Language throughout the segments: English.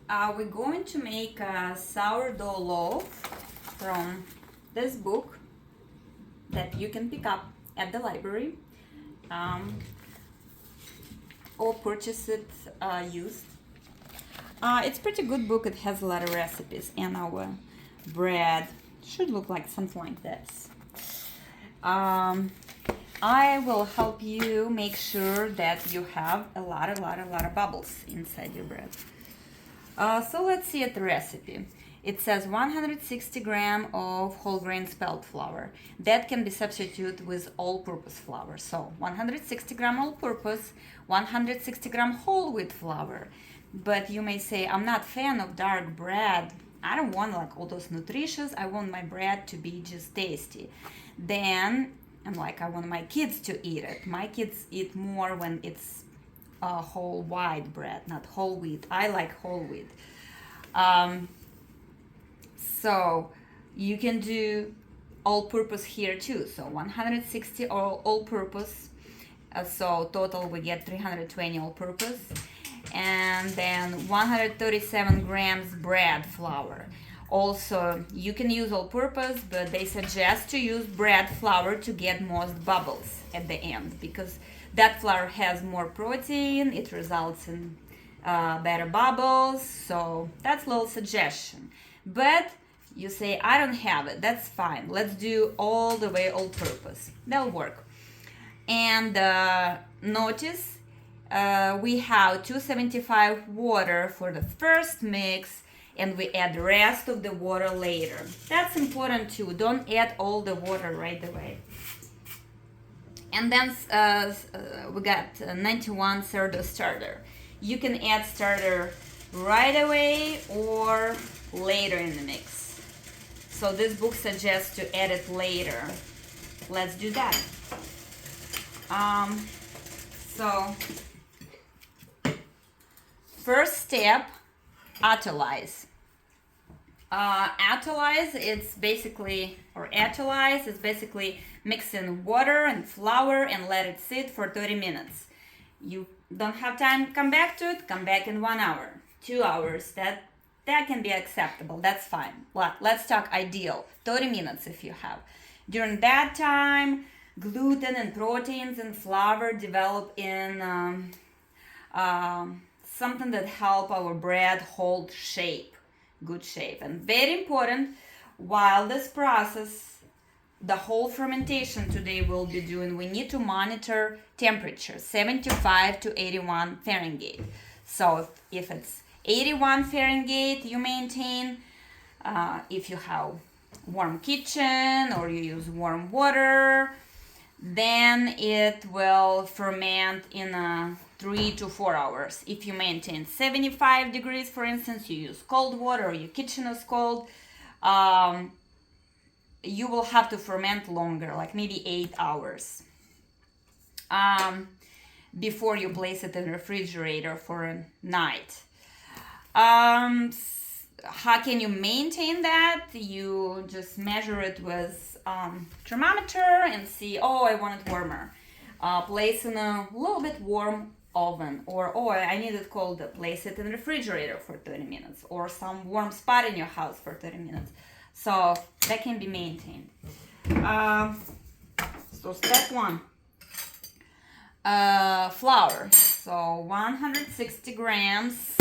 We're going to make a sourdough loaf from this book that you can pick up at the library um, or purchase it used. It's a pretty good book. It has a lot of recipes, and our bread should look like something like this. I will help you make sure that you have a lot of bubbles inside your bread. So let's see at the recipe. It says 160 gram of whole grain spelt flour. That can be substituted with all-purpose flour. So 160 gram all-purpose, 160 gram whole wheat flour. But you may say, I'm not a fan of dark bread. I don't want like all those nutritious. I want my bread to be just tasty. Then I'm like, I want my kids to eat it. My kids eat more when it's whole white bread, not whole wheat. I like whole wheat. So you can do all-purpose here too. So 160 all-purpose. So total we get 320 all-purpose. And then 137 grams bread flour. Also, you can use all-purpose, but they suggest to use bread flour to get most bubbles at the end because that flour has more protein. It results in better bubbles. So that's a little suggestion. But you say, I don't have it. That's fine. Let's do all the way all-purpose. That'll work. And notice we have 275 water for the first mix, and we add the rest of the water later. That's important too. Don't add all the water right away. And then we got 91 sourdough starter. You can add starter right away or later in the mix. So this book suggests to add it later. Let's do that. So first step, Autolyse. Autolyse is basically mixing water and flour and let it sit for 30 minutes. You don't have time to come back to it, come back in 1 hour, 2 hours. That can be acceptable. That's fine. Let's talk ideal. 30 minutes if you have. During that time, gluten and proteins and flour develop in something that help our bread hold shape, good shape. And very important, while this process, the whole fermentation today will be doing, we need to monitor temperature, 75 to 81 Fahrenheit. So if it's 81 Fahrenheit, you maintain, if you have warm kitchen or you use warm water, then it will ferment in 3 to 4 hours. If you maintain 75 degrees, for instance, you use cold water or your kitchen is cold, you will have to ferment longer, like maybe 8 hours, before you place it in the refrigerator for a night. How can you maintain that? You just measure it with thermometer and see, oh, I want it warmer. Place in a little bit warm oven, or oh, I need it cold, place it in the refrigerator for 30 minutes, or some warm spot in your house for 30 minutes. So that can be maintained. So step one, flour. So 160 grams.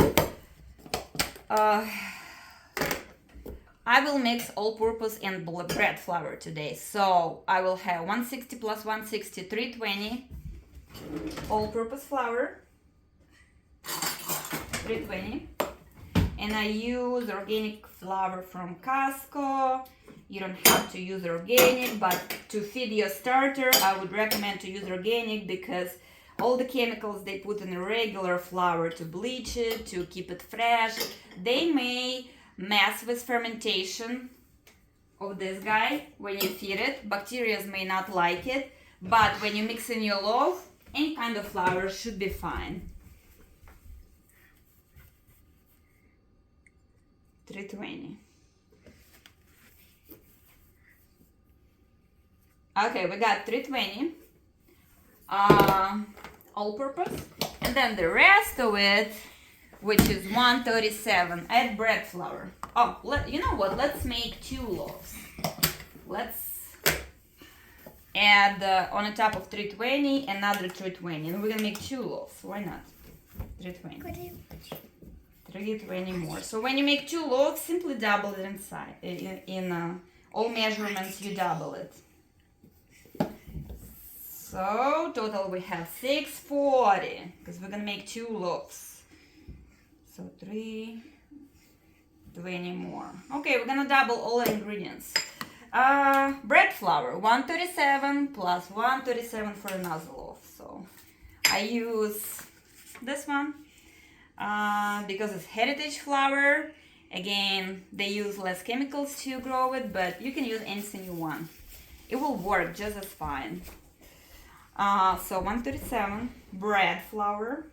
I will mix all-purpose and bread flour today. So I will have 160 plus 160, 320 all-purpose flour, 320. And I use organic flour from Costco. You don't have to use organic, but to feed your starter, I would recommend to use organic because all the chemicals they put in a regular flour to bleach it, to keep it fresh, they may mess with fermentation of this guy when you feed it. Bacteria may not like it, but when you mix in your loaf, any kind of flour should be fine. 320. Okay, we got 320 all-purpose, and then the rest of it which is 137. Add bread flour. Oh, you know what? Let's make 2 loaves. Let's add on the top of 320 another 320, and we're gonna make 2 loaves. Why not? 320. 320 more. So when you make 2 loaves, simply double it inside. In all measurements, you double it. So total we have 640 because we're gonna make 2 loaves. So 320 more. Okay, we're gonna double all the ingredients. Bread flour 137 plus 137 for another loaf. So I use this one because it's heritage flour. Again, they use less chemicals to grow it, but you can use anything you want. It will work just as fine. So 137 bread flour.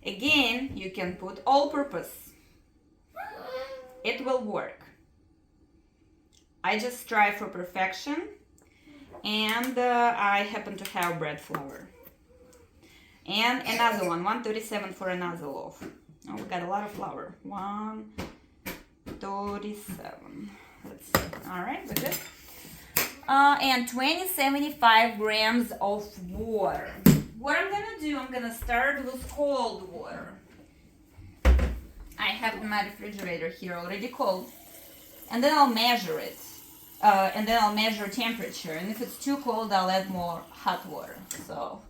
Again, you can put all-purpose. It will work. I just strive for perfection, and I happen to have bread flour. And another one, 137 for another loaf. Oh, we got a lot of flour. 137. Let's see. All right, we're good. And 75 grams of water. What I'm gonna do, I'm gonna start with cold water. I have my refrigerator here already cold. And then I'll measure it. And then I'll measure temperature. And if it's too cold, I'll add more hot water. So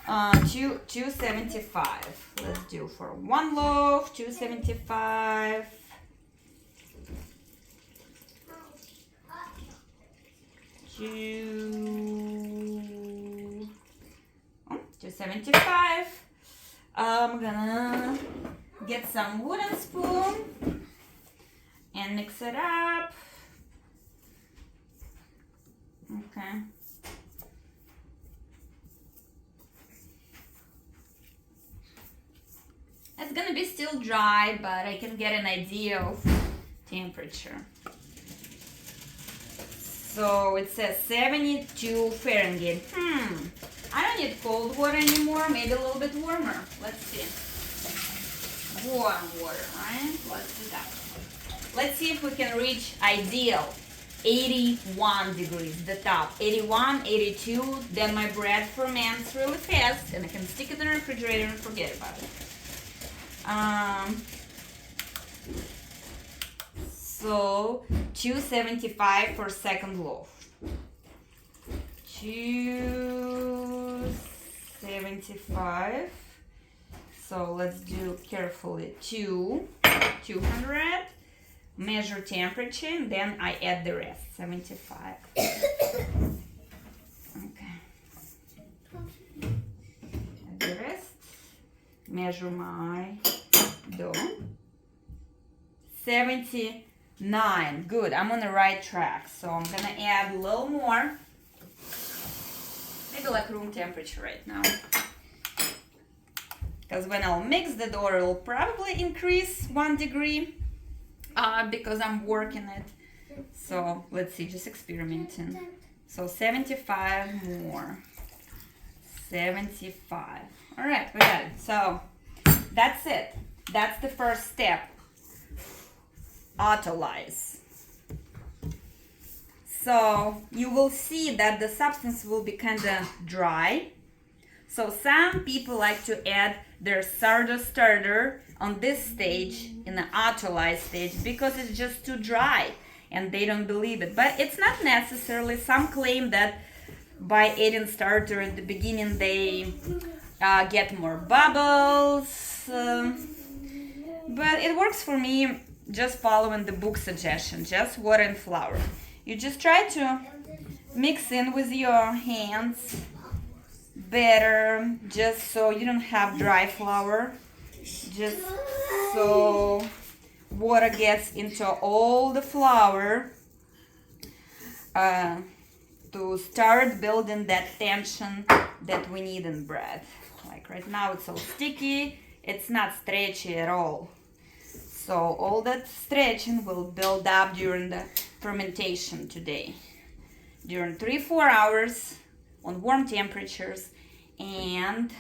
275. Let's do for 1 loaf, 275. 275. I'm gonna get some wooden spoon and mix it up. Okay. It's gonna be still dry, but I can get an idea of temperature. So it says 72 Fahrenheit. I don't need cold water anymore, maybe a little bit warmer. Let's see. Warm water, right? Let's do that. Let's see if we can reach ideal 81 degrees, the top. 81, 82, then my bread ferments really fast and I can stick it in the refrigerator and forget about it. So 275 for second loaf. 275. So let's do carefully 200. Measure temperature, and then I add the rest. 75. Okay. Add the rest. Measure my dough. 79. Good. I'm on the right track. So I'm gonna add a little more. Maybe like room temperature right now. Because when I'll mix the dough, it'll probably increase 1 degree. Because I'm working it. So let's see, just experimenting. So 75 more. 75. All right, we got it. So that's it. That's the first step. Autolyse. So you will see that the substance will be kind of dry. So some people like to add their sourdough starter on this stage, in the Autolyse stage, because it's just too dry and they don't believe it. But it's not necessarily. Some claim that by adding starter at the beginning they get more bubbles. But it works for me just following the book suggestion, just water and flour. You just try to mix in with your hands better, just so you don't have dry flour. Just so water gets into all the flour to start building that tension that we need in bread. Like right now it's all sticky, it's not stretchy at all. So all that stretching will build up during the fermentation today. During 3-4 hours on warm temperatures, and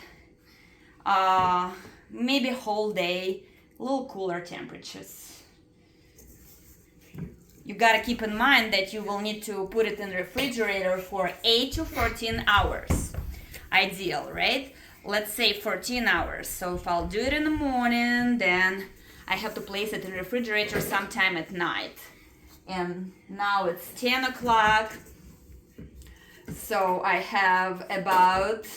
maybe whole day, a little cooler temperatures. You gotta keep in mind that you will need to put it in the refrigerator for 8 to 14 hours. Ideal, right? Let's say 14 hours. So if I'll do it in the morning, then I have to place it in the refrigerator sometime at night. And now it's 10 o'clock. So I have about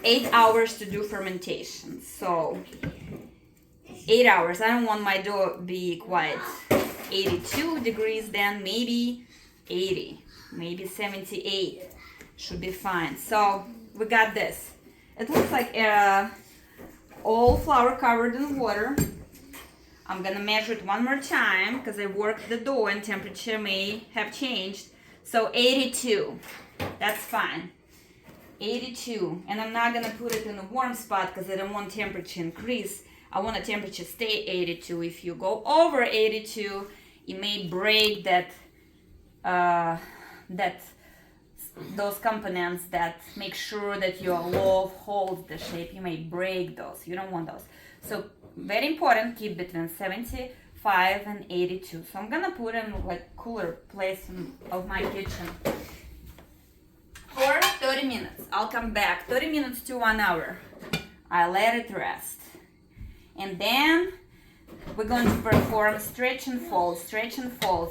8 hours to do fermentation. So 8 hours. I don't want my dough be quite 82 degrees, then maybe 80, maybe 78 should be fine. So we got this. It looks like all flour covered in water. I'm gonna measure it one more time because I worked the dough and temperature may have changed. So 82, that's fine. 82, and I'm not gonna put it in a warm spot because I don't want temperature increase. I want the temperature stay 82. If you go over 82, it may break those components that make sure that your loaf holds the shape. You may break those. You don't want those. So very important, keep between 75 and 82. So I'm gonna put in like cooler place of my kitchen for 30 minutes. I'll come back 30 minutes to 1 hour. I let it rest. And then we're going to perform stretch and folds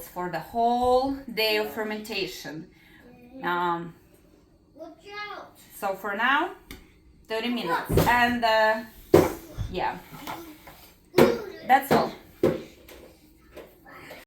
for the whole day of fermentation. So for now, 30 minutes. And yeah, that's all.